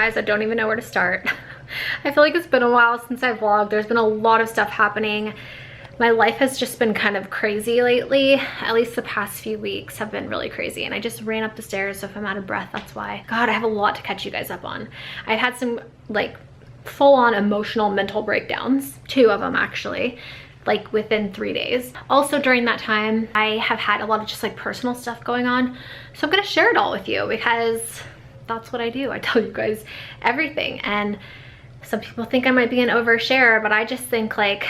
guys, I don't even know where to start. I feel like it's been a while since I've vlogged. There's been a lot of stuff happening. My life has just been kind of crazy lately. At least the past few weeks have been really crazy. And I just ran up the stairs, so if I'm out of breath, that's why. God, I have a lot to catch you guys up on. I've had some like full-on emotional mental breakdowns, 2 of them actually, like within 3 days. Also during that time, I have had a lot of just like personal stuff going on. So I'm gonna share it all with you because that's what I do. I tell you guys everything. And some people think I might be an overshare, but I just think like,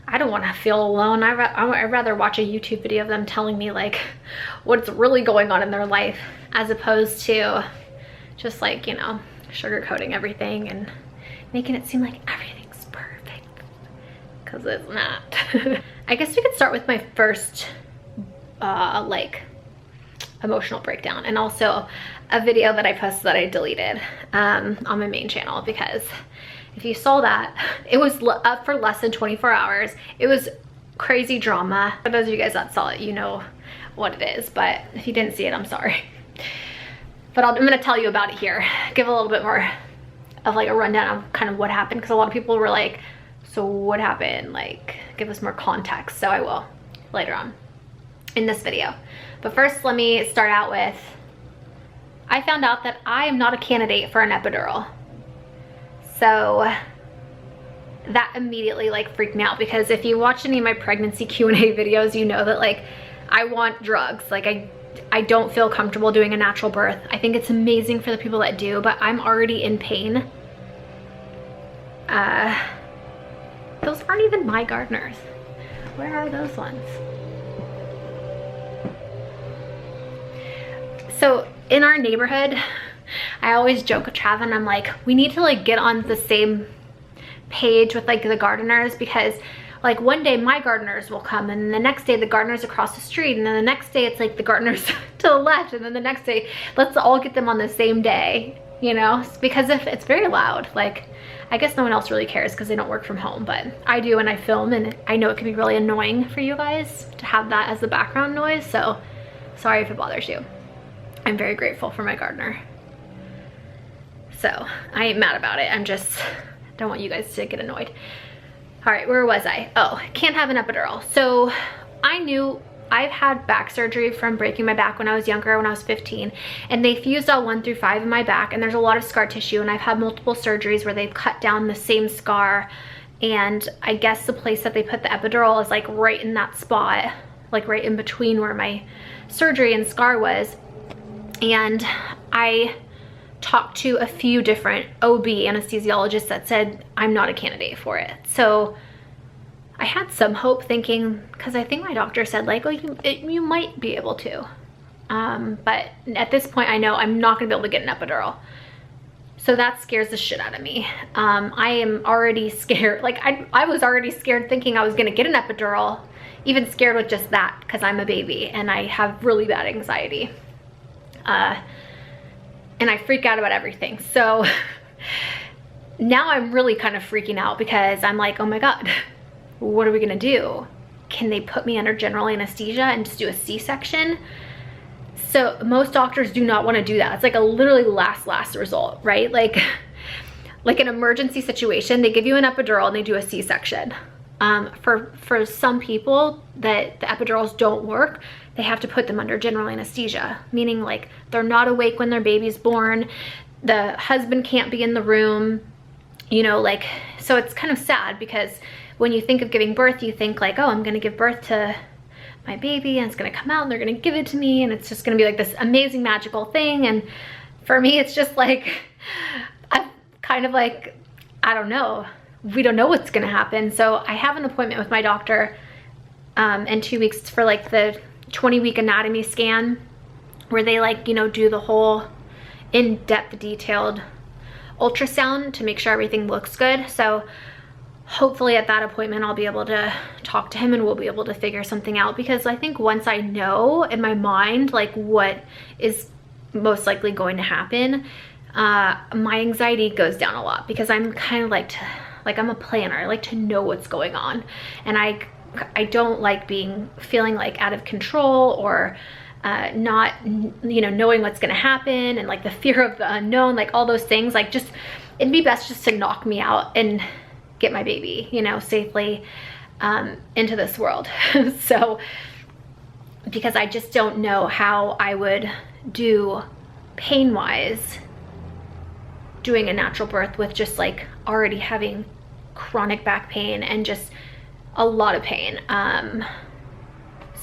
I don't want to feel alone. I'd rather watch a YouTube video of them telling me like what's really going on in their life as opposed to just like, you know, sugarcoating everything and making it seem like everything's perfect, because it's not. I guess we could start with my first like emotional breakdown, and also a video that I posted that I deleted on my main channel, because if you saw that, it was up for less than 24 hours. It was crazy drama. For those of you guys that saw it, you know what it is, but if you didn't see it, I'm sorry. But I'm gonna tell you about it here. Give a little bit more of like a rundown of kind of what happened, because a lot of people were like, so what happened? Like, give us more context. So I will later on in this video. But first, let me start out with, I found out that I am not a candidate for an epidural. So that immediately like freaked me out, because if you watch any of my pregnancy Q&A videos, you know that like I want drugs. Like I don't feel comfortable doing a natural birth. I think it's amazing for the people that do, but I'm already in pain. Those aren't even my gardeners. Where are those ones? So in our neighborhood, I always joke with Trav and I'm like, we need to like get on the same page with like the gardeners, because like one day my gardeners will come, and the next day the gardeners across the street, and then the next day it's like the gardeners to the left, and then the next day let's all get them on the same day, you know, because if it's very loud. Like, I guess no one else really cares because they don't work from home, but I do, and I film, and I know it can be really annoying for you guys to have that as the background noise, so sorry if it bothers you. I'm very grateful for my gardener. So I ain't mad about it. I'm just, don't want you guys to get annoyed. All right, where was I? Oh, can't have an epidural. So I knew I've had back surgery from breaking my back when I was younger, when I was 15, and they fused all 1 through 5 in my back, and there's a lot of scar tissue, and I've had multiple surgeries where they've cut down the same scar, and I guess the place that they put the epidural is like right in that spot, like right in between where my surgery and scar was. And I talked to a few different OB anesthesiologists that said I'm not a candidate for it. So I had some hope, thinking, because I think my doctor said like, oh, you might be able to. But at this point I know I'm not gonna be able to get an epidural. So that scares the shit out of me. I am already scared. Like I was already scared thinking I was gonna get an epidural, even scared with just that, because I'm a baby and I have really bad anxiety. And I freak out about everything. So now I'm really kind of freaking out, because I'm like, oh my God, what are we gonna do? Can they put me under general anesthesia and just do a C-section? So most doctors do not want to do that. It's like a literally last result, right? Like an emergency situation, they give you an epidural and they do a C-section. For some people that the epidurals don't work, they have to put them under general anesthesia, meaning like they're not awake when their baby's born, the husband can't be in the room, you know, like, so it's kind of sad, because when you think of giving birth, you think like, oh, I'm gonna give birth to my baby and it's gonna come out and they're gonna give it to me and it's just gonna be like this amazing magical thing. And for me, it's just like, I'm kind of like, I don't know. We don't know what's gonna happen. So I have an appointment with my doctor in 2 weeks for like the 20-week anatomy scan, where they like, you know, do the whole in-depth detailed ultrasound to make sure everything looks good. So hopefully at that appointment I'll be able to talk to him and we'll be able to figure something out, because I think once I know in my mind like what is most likely going to happen, my anxiety goes down a lot, because I'm kind of like I'm a planner. I like to know what's going on, and I don't like feeling like out of control or not, you know, knowing what's gonna happen, and like the fear of the unknown, like all those things. Like, just, it'd be best just to knock me out and get my baby, you know, safely into this world. So, because I just don't know how I would do pain-wise doing a natural birth with just like already having chronic back pain and just a lot of pain.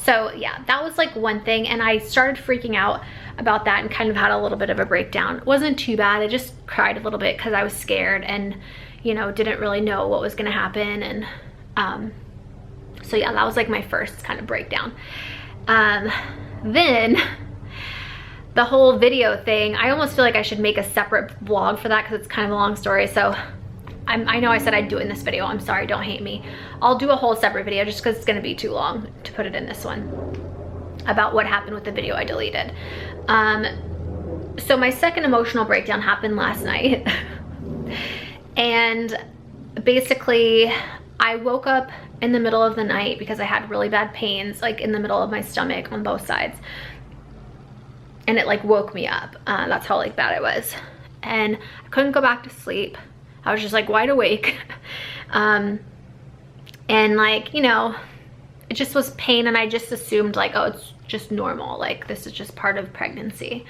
So yeah, that was like one thing, and I started freaking out about that and kind of had a little bit of a breakdown. It wasn't too bad. I just cried a little bit because I was scared and, you know, didn't really know what was gonna happen. And so yeah, that was like my first kind of breakdown. Then the whole video thing, I almost feel like I should make a separate vlog for that because it's kind of a long story. So I know I said I'd do it in this video. I'm sorry, don't hate me. I'll do a whole separate video just because it's gonna be too long to put it in this one about what happened with the video I deleted. So my second emotional breakdown happened last night. And basically I woke up in the middle of the night because I had really bad pains, like in the middle of my stomach on both sides. And it like woke me up. That's how like bad it was. And I couldn't go back to sleep. I was just like wide awake. And like, you know, it just was pain, and I just assumed like, oh, it's just normal. Like, this is just part of pregnancy.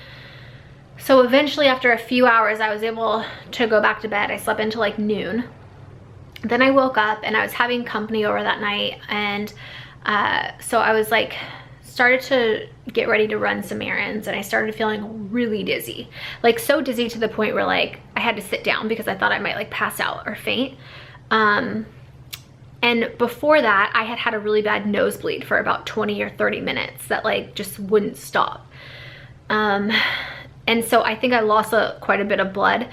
So eventually after a few hours, I was able to go back to bed. I slept until like noon. Then I woke up and I was having company over that night. And so I was like, started to get ready to run some errands, and I started feeling really dizzy, like so dizzy to the point where like I had to sit down because I thought I might like pass out or faint. And before that, I had had a really bad nosebleed for about 20 or 30 minutes that like just wouldn't stop. And so I think I lost quite a bit of blood,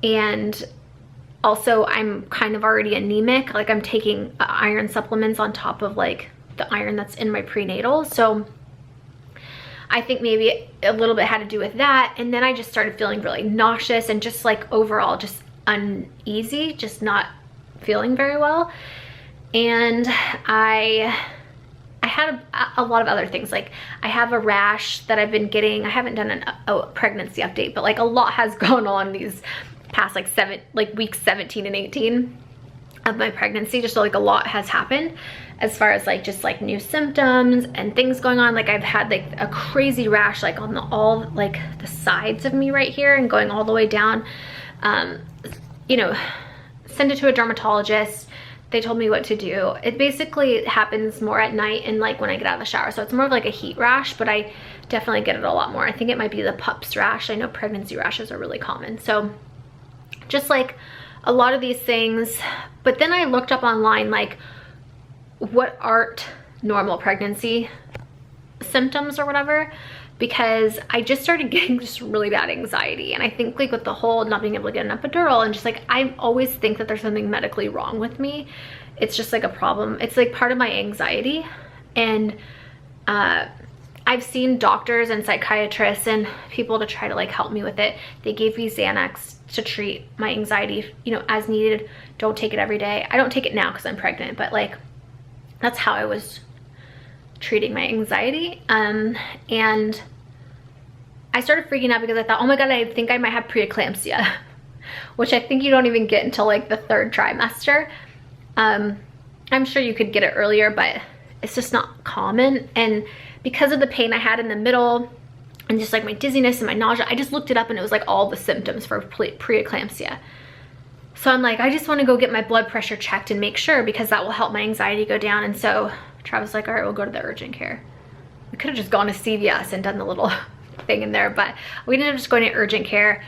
and also I'm kind of already anemic. Like, I'm taking iron supplements on top of like the iron that's in my prenatal. So I think maybe a little bit had to do with that. And then I just started feeling really nauseous and just like overall just uneasy, just not feeling very well. And I had a lot of other things. Like, I have a rash that I've been getting. I haven't done a pregnancy update, but like a lot has gone on these past like weeks 17 and 18 of my pregnancy. Just like a lot has happened as far as like just like new symptoms and things going on. Like, I've had like a crazy rash like on all like the sides of me right here and going all the way down. You know, send it to a dermatologist. They told me what to do. It basically happens more at night and like when I get out of the shower. So it's more of like a heat rash, but I definitely get it a lot more. I think it might be the PUPS rash. I know pregnancy rashes are really common. So just like a lot of these things. But then I looked up online like what aren't normal pregnancy symptoms or whatever, because I just started getting just really bad anxiety. And I think like with the whole not being able to get an epidural, and just like I always think that there's something medically wrong with me. It's just like a problem. It's like part of my anxiety. And I've seen doctors and psychiatrists and people to try to like help me with it. They gave me Xanax to treat my anxiety, you know, as needed. Don't take it every day. I don't take it now because I'm pregnant, but like that's how I was treating my anxiety. And I started freaking out because I thought, oh my God, I think I might have preeclampsia, which I think you don't even get until like the 3rd trimester. I'm sure you could get it earlier, but it's just not common. And because of the pain I had in the middle and just like my dizziness and my nausea, I just looked it up and it was like all the symptoms for preeclampsia. So I'm like, I just want to go get my blood pressure checked and make sure, because that will help my anxiety go down. And so Travis was like, all right, we'll go to the urgent care. We could have just gone to CVS and done the little thing in there, but we ended up just going to urgent care.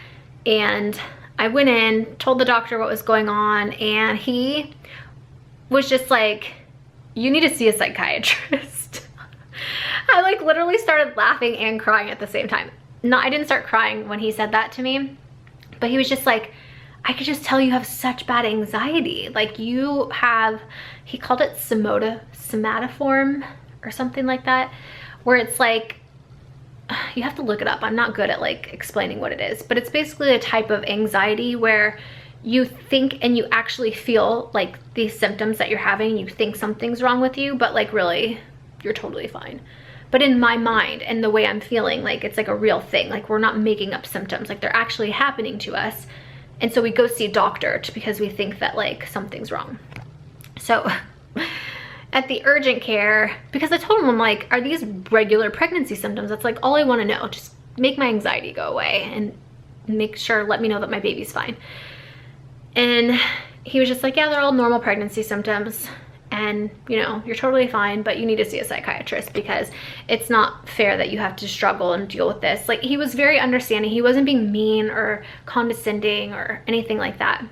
And I went in, told the doctor what was going on, and he was just like, you need to see a psychiatrist. I like literally started laughing and crying at the same time. No, I didn't start crying when he said that to me, but he was just like, I could just tell you have such bad anxiety. Like you have, he called it somatoform or something like that, where it's like, you have to look it up. I'm not good at like explaining what it is, but it's basically a type of anxiety where you think and you actually feel like these symptoms that you're having, you think something's wrong with you, but like really you're totally fine. But in my mind and the way I'm feeling, like it's like a real thing. Like we're not making up symptoms, like they're actually happening to us. And so we go see a doctor because we think that like something's wrong. So at the urgent care, because I told him, I'm like, are these regular pregnancy symptoms? That's like all I want to know. Just make my anxiety go away and make sure, let me know that my baby's fine. And he was just like, yeah, they're all normal pregnancy symptoms. And you know, you're totally fine, but you need to see a psychiatrist because it's not fair that you have to struggle and deal with this. Like he was very understanding. He wasn't being mean or condescending or anything like that.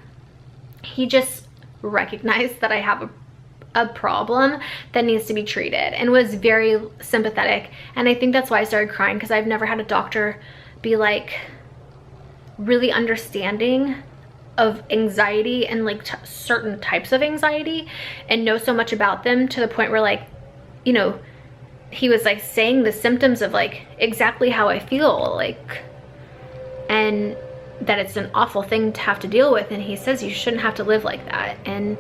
He just recognized that I have a problem that needs to be treated and was very sympathetic. And I think that's why I started crying, because I've never had a doctor be like really understanding of anxiety and like certain types of anxiety and know so much about them, to the point where like, you know, he was like saying the symptoms of like exactly how I feel, like, and that it's an awful thing to have to deal with. And he says you shouldn't have to live like that. And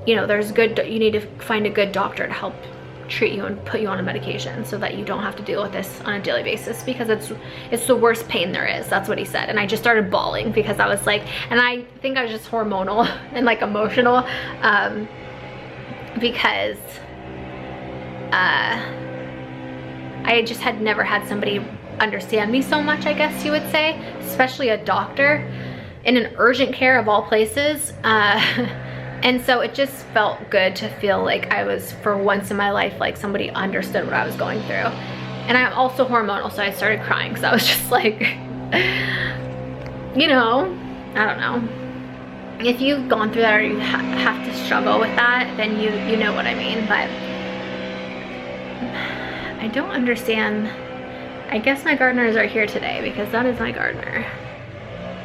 you know, you need to find a good doctor to help treat you and put you on a medication so that you don't have to deal with this on a daily basis, because it's the worst pain there is. That's what he said. And I just started bawling because I was like, and I think I was just hormonal and like emotional, because I just had never had somebody understand me so much, I guess you would say, especially a doctor in an urgent care of all places. And so it just felt good to feel like I was, for once in my life, like somebody understood what I was going through. And I'm also hormonal, so I started crying because I was just like, you know, I don't know. If you've gone through that or you have to struggle with that, then you know what I mean. But I don't understand. I guess my gardeners are here today because that is my gardener.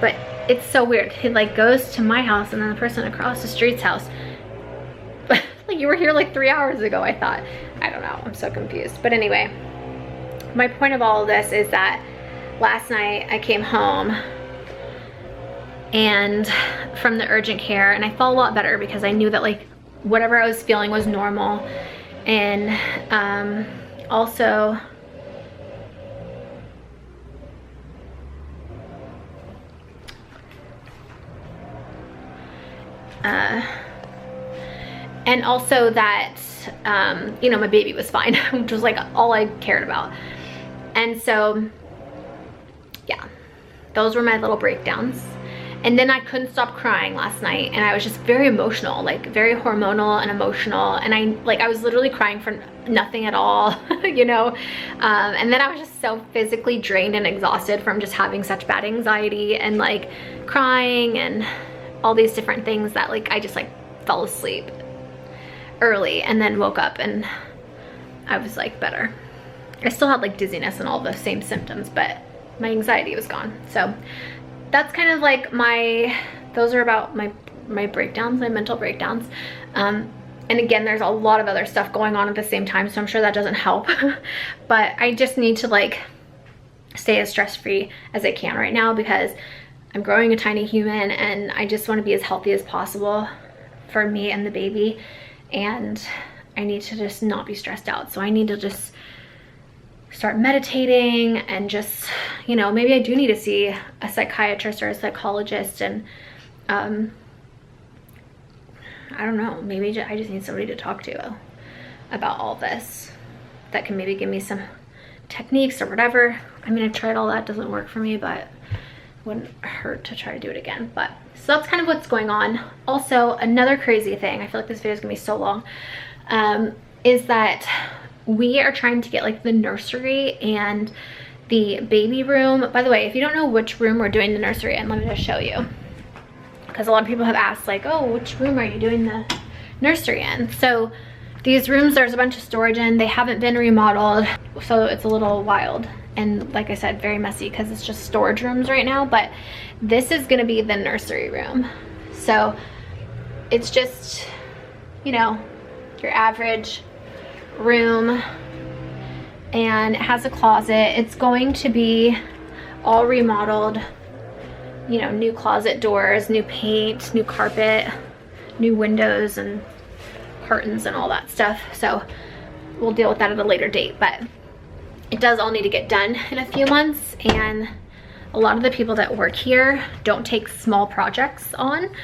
But it's so weird. He like goes to my house and then the person across the street's house. Like you were here like 3 hours ago, I thought. I don't know, I'm so confused. But anyway, my point of all of this is that last night I came home and from the urgent care, and I felt a lot better because I knew that like whatever I was feeling was normal. And also and also that, you know, my baby was fine, which was like all I cared about. And so, yeah, those were my little breakdowns. And then I couldn't stop crying last night, and I was just very emotional, like very hormonal and emotional. And I was literally crying for nothing at all, you know? And then I was just so physically drained and exhausted from just having such bad anxiety and like crying and all these different things that like I just like fell asleep early and then woke up and I was like better. I still had like dizziness and all the same symptoms, but my anxiety was gone. So that's kind of like those are about my breakdowns, my mental breakdowns. And again, there's a lot of other stuff going on at the same time, so I'm sure that doesn't help. But I just need to like stay as stress-free as I can right now, because I'm growing a tiny human and I just want to be as healthy as possible for me and the baby. And I need to just not be stressed out. So I need to just start meditating and just, you know, maybe I do need to see a psychiatrist or a psychologist. And I don't know, maybe I just need somebody to talk to about all this that can maybe give me some techniques or whatever. I mean, I've tried all that, doesn't work for me, but wouldn't hurt to try to do it again. But so that's kind of what's going on. Also, another crazy thing, I feel like this video is gonna be so long, is that we are trying to get like the nursery and the baby room. By the way, if you don't know which room we're doing the nursery in, let me just show you, because a lot of people have asked like, oh, which room are you doing the nursery in? So these rooms, there's a bunch of storage in, they haven't been remodeled, so it's a little wild. And like I said, very messy because it's just storage rooms right now. But this is gonna be the nursery room. So it's just, you know, your average room, and it has a closet. It's going to be all remodeled, you know, new closet doors, new paint, new carpet, new windows and curtains and all that stuff. So we'll deal with that at a later date. But it does all need to get done in a few months, and a lot of the people that work here don't take small projects on.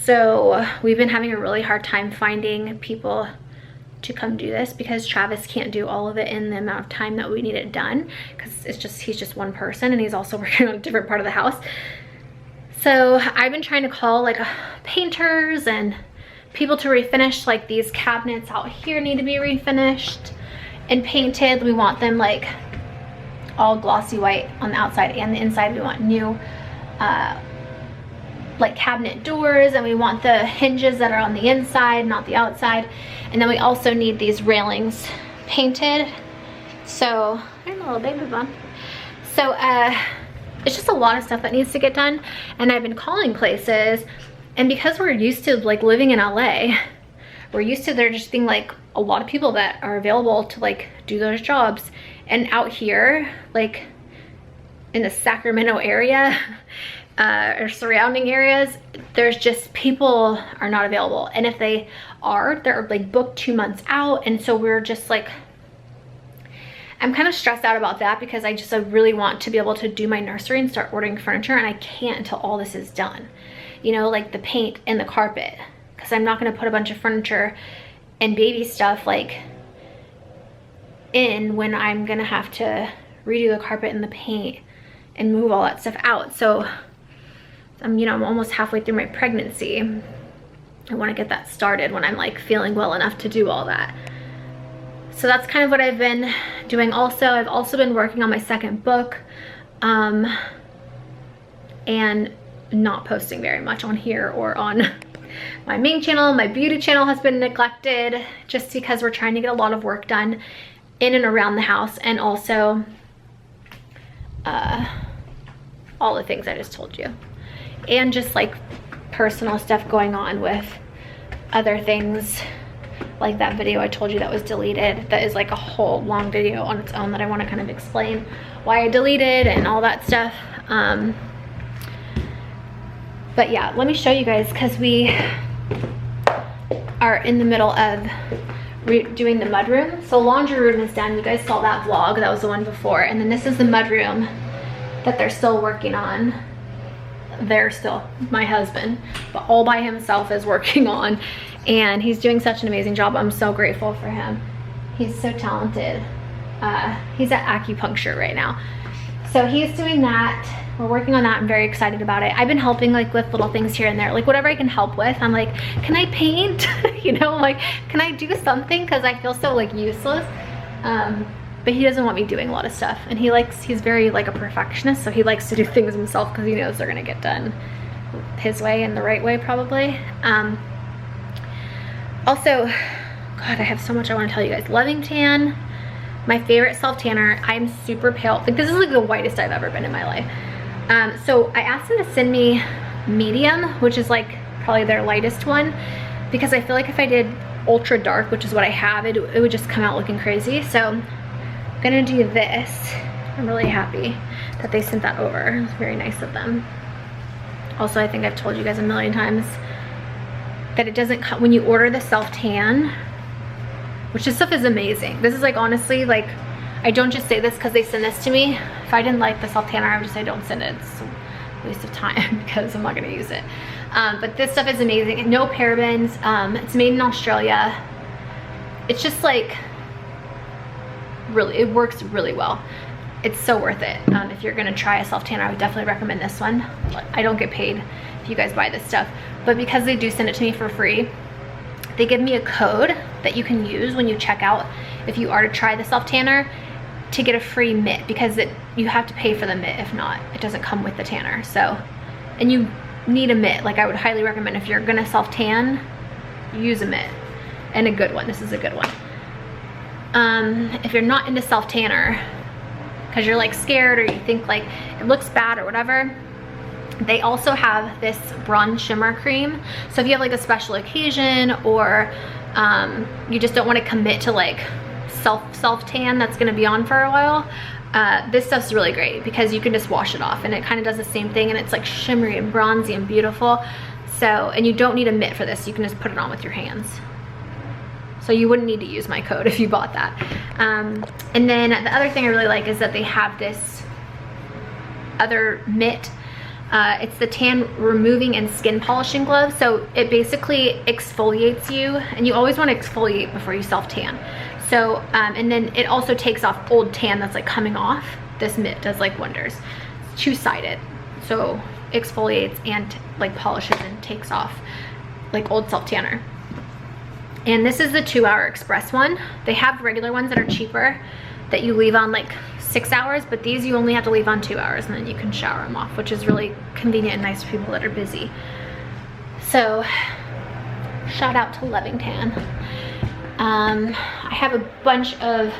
So we've been having a really hard time finding people to come do this because Travis can't do all of it in the amount of time that we need it done, because he's just one person, and he's also working on a different part of the house. So I've been trying to call like painters and people to refinish. Like these cabinets out here need to be refinished and painted. We want them like all glossy white on the outside and the inside. We want new like cabinet doors, and we want the hinges that are on the inside, not the outside. And then we also need these railings painted. So I'm a little baby bump. So it's just a lot of stuff that needs to get done, and I've been calling places, and because we're used to like living in LA, we're used to there just being like a lot of people that are available to like do those jobs. And out here, like in the Sacramento area or surrounding areas, there's just people are not available, and if they are, they're like booked 2 months out. And so we're just like, I'm kind of stressed out about that because I really want to be able to do my nursery and start ordering furniture, and I can't until all this is done. You know, like the paint and the carpet, because I'm not going to put a bunch of furniture and baby stuff like in when I'm going to have to redo the carpet and the paint and move all that stuff out. So I'm almost halfway through my pregnancy. I want to get that started when I'm like feeling well enough to do all that. So that's kind of what I've been doing. Also, I've also been working on my second book, and not posting very much on here or on my main channel. My beauty channel has been neglected just because we're trying to get a lot of work done in and around the house, and also all the things I just told you, and just like personal stuff going on with other things, like that video I told you that was deleted. That is like a whole long video on its own that I want to kind of explain why I deleted and all that stuff. But yeah, let me show you guys, because we are in the middle of doing the mudroom. So laundry room is done. You guys saw that vlog. That was the one before. And then this is the mudroom that they're still working on. My husband, but all by himself, is working on, and he's doing such an amazing job. I'm so grateful for him. He's so talented. He's at acupuncture right now, so he's doing that. We're working on that. I'm very excited about it. I've been helping like with little things here and there, like whatever I can help with. I'm like, can I paint? Like, can I do something, because I feel so like useless. But he doesn't want me doing a lot of stuff, and he's very like a perfectionist, so he likes to do things himself because he knows they're gonna get done his way and the right way, probably. Also, God, I have so much I want to tell you guys. Loving Tan, my favorite self tanner. I'm super pale. Like, this is like the whitest I've ever been in my life. So I asked them to send me medium, which is like probably their lightest one, because I feel like if I did ultra dark, which is what I have, it would just come out looking crazy. So I'm gonna do this. I'm really happy that they sent that over. It's very nice of them. Also, I think I've told you guys a million times that it doesn't come when you order the self tan, which this stuff is amazing. This is like, honestly, like, I don't just say this because they send this to me. If I didn't like the self tanner, I would just say don't send it. It's a waste of time because I'm not gonna use it. But this stuff is amazing. No parabens. It's made in Australia. It's just like, really, it works really well. It's so worth it. If you're gonna try a self tanner, I would definitely recommend this one. I don't get paid if you guys buy this stuff, but because they do send it to me for free, they give me a code that you can use when you check out if you are to try the self tanner, to get a free mitt, because you have to pay for the mitt. If not, it doesn't come with the tanner. So, and you need a mitt. Like, I would highly recommend, if you're gonna self tan, use a mitt, and a good one. This is a good one. If you're not into self tanner because you're like scared, or you think like it looks bad or whatever, they also have this bronze shimmer cream. So if you have like a special occasion, or you just don't want to commit to like self tan that's going to be on for a while, this stuff's really great because you can just wash it off, and it kind of does the same thing, and it's like shimmery and bronzy and beautiful. So, and you don't need a mitt for this. You can just put it on with your hands. So you wouldn't need to use my code if you bought that. And then the other thing I really like is that they have this other mitt. It's the tan removing and skin polishing glove. So it basically exfoliates you, and you always want to exfoliate before you self tan. So, and then it also takes off old tan that's like coming off. This mitt does like wonders. It's two-sided. So exfoliates and like polishes and takes off like old self tanner. And this is the 2-hour express one. They have regular ones that are cheaper that you leave on like 6 hours, but these you only have to leave on 2 hours, and then you can shower them off, which is really convenient and nice for people that are busy. So shout out to Lovingtan. I have a bunch of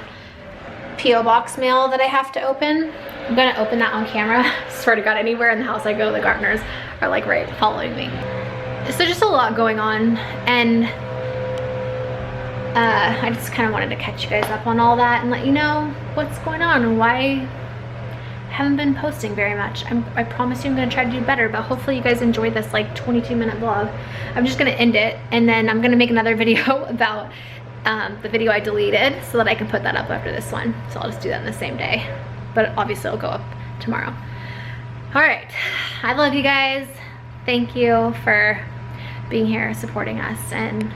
P.O. box mail that I have to open. I'm gonna open that on camera. Swear to God, anywhere in the house I go, the gardeners are like right following me. So just a lot going on, and I just kind of wanted to catch you guys up on all that and let you know what's going on and why I haven't been posting very much. I promise you I'm gonna try to do better, but hopefully you guys enjoyed this like 22-minute vlog. I'm just gonna end it, and then I'm gonna make another video about the video I deleted so that I can put that up after this one. So I'll just do that in the same day, but obviously it'll go up tomorrow. All right, I love you guys. Thank you for being here, supporting us, and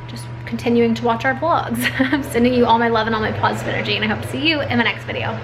just continuing to watch our vlogs. I'm sending you all my love and all my positive energy, and I hope to see you in the next video.